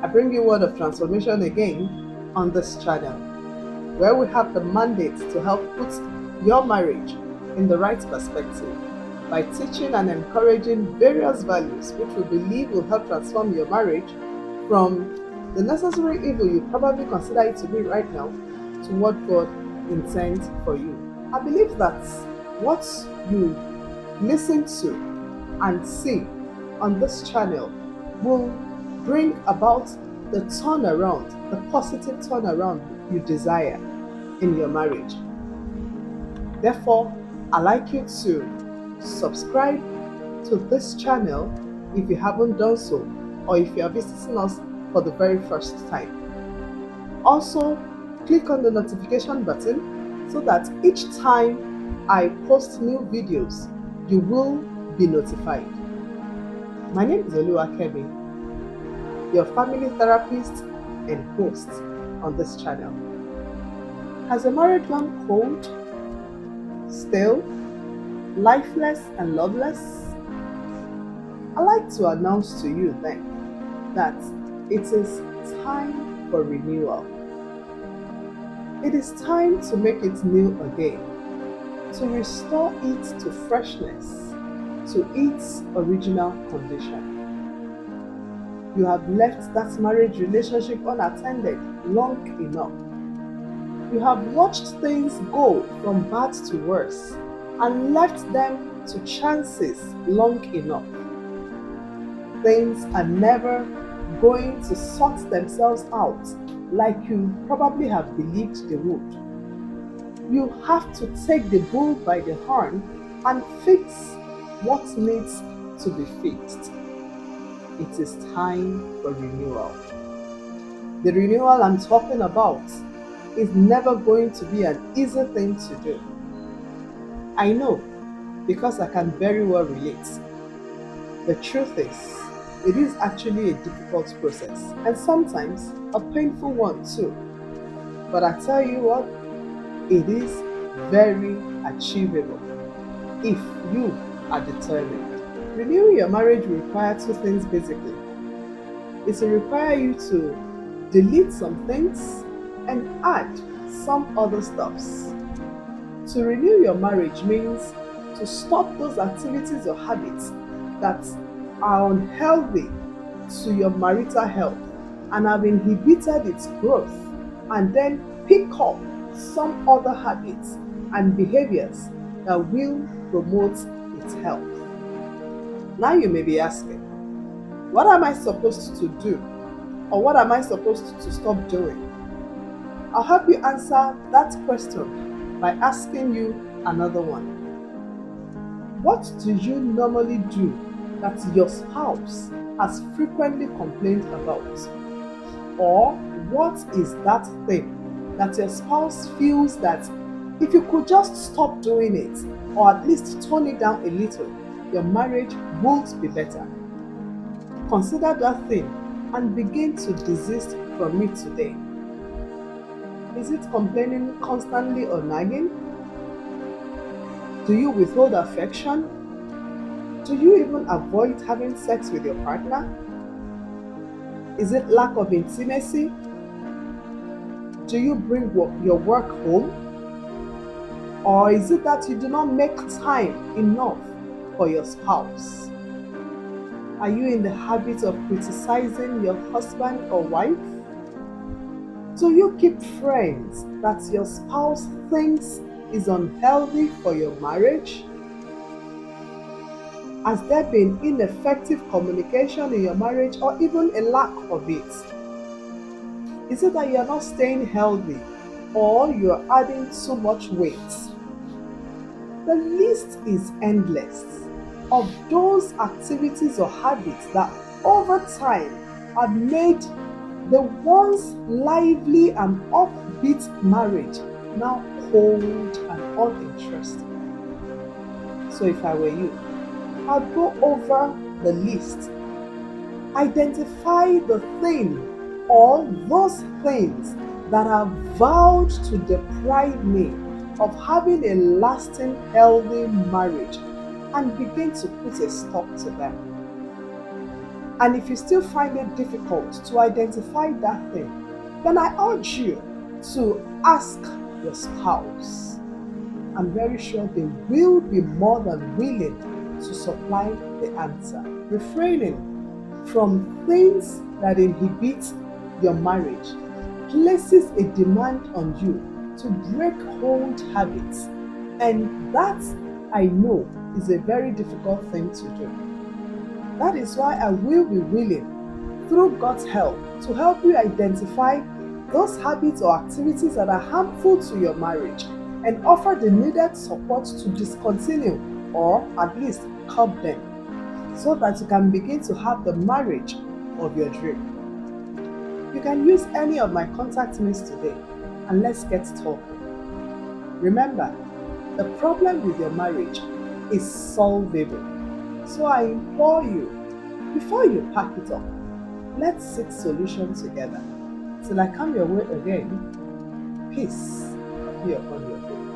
I bring you word of transformation again on this channel, where we have the mandate to help put your marriage in the right perspective by teaching and encouraging various values which we believe will help transform your marriage from the necessary evil you probably consider it to be right now to what God intends for you. I believe that what you listen to and see on this channel will bring about the turnaround, the positive turnaround you desire in your marriage. Therefore, I'd like you to subscribe to this channel if you haven't done so, or if you are visiting us for the very first time. Also, click on the notification button so that each time I post new videos, you will be notified. My name is Oluwakemi, your family therapist and host on this channel. Has your marriage gone cold, stale, lifeless, and loveless? I'd like to announce to you then that it is time for renewal. It is time to make it new again, to restore it to freshness, to its original condition. You have left that marriage relationship unattended long enough. You have watched things go from bad to worse and left them to chances long enough. Things are never going to sort themselves out like you probably have believed they would. You have to take the bull by the horn and fix what needs to be fixed. It is time for renewal. The renewal I'm talking about is never going to be an easy thing to do. I know, because I can very well relate. The truth is, it is actually a difficult process and sometimes a painful one too. But I tell you what, it is very achievable if you are determined. Renewing your marriage will require two things basically. It will require you to delete some things and add some other stuffs. To renew your marriage means to stop those activities or habits that are unhealthy to your marital health and have inhibited its growth, and then pick up some other habits and behaviors that will promote its health. Now you may be asking, what am I supposed to do? Or what am I supposed to stop doing? I'll help you answer that question by asking you another one. What do you normally do that your spouse has frequently complained about? Or what is that thing that your spouse feels that if you could just stop doing it, or at least tone it down a little, your marriage would be better? Consider that thing and begin to desist from it today. Is it complaining constantly or nagging? Do you withhold affection? Do you even avoid having sex with your partner? Is it lack of intimacy? Do you bring your work home? Or is it that you do not make time enough for your spouse? Are you in the habit of criticizing your husband or wife? Do you keep friends that your spouse thinks is unhealthy for your marriage? Has there been ineffective communication in your marriage, or even a lack of it? Is it that you are not staying healthy, or you are adding too much weight? The list is endless of those activities or habits that over time have made the once lively and upbeat marriage now cold and uninteresting. So if I were you, I'd go over the list, identify the thing or those things that have vowed to deprive me of having a lasting, healthy marriage, and begin to put a stop to them. And if you still find it difficult to identify that thing, then I urge you to ask your spouse. I'm very sure they will be more than willing to supply the answer. Refraining from things that inhibit your marriage places a demand on you to break old habits, and that, I know, is a very difficult thing to do. That is why I will be willing, through God's help, to help you identify those habits or activities that are harmful to your marriage and offer the needed support to discontinue or at least curb them so that you can begin to have the marriage of your dream. You can use any of my contact links today and let's get talking. Remember, the problem with your marriage is solvable. So I implore you, before you pack it up, let's seek solutions together. Till I come your way again, peace be upon you.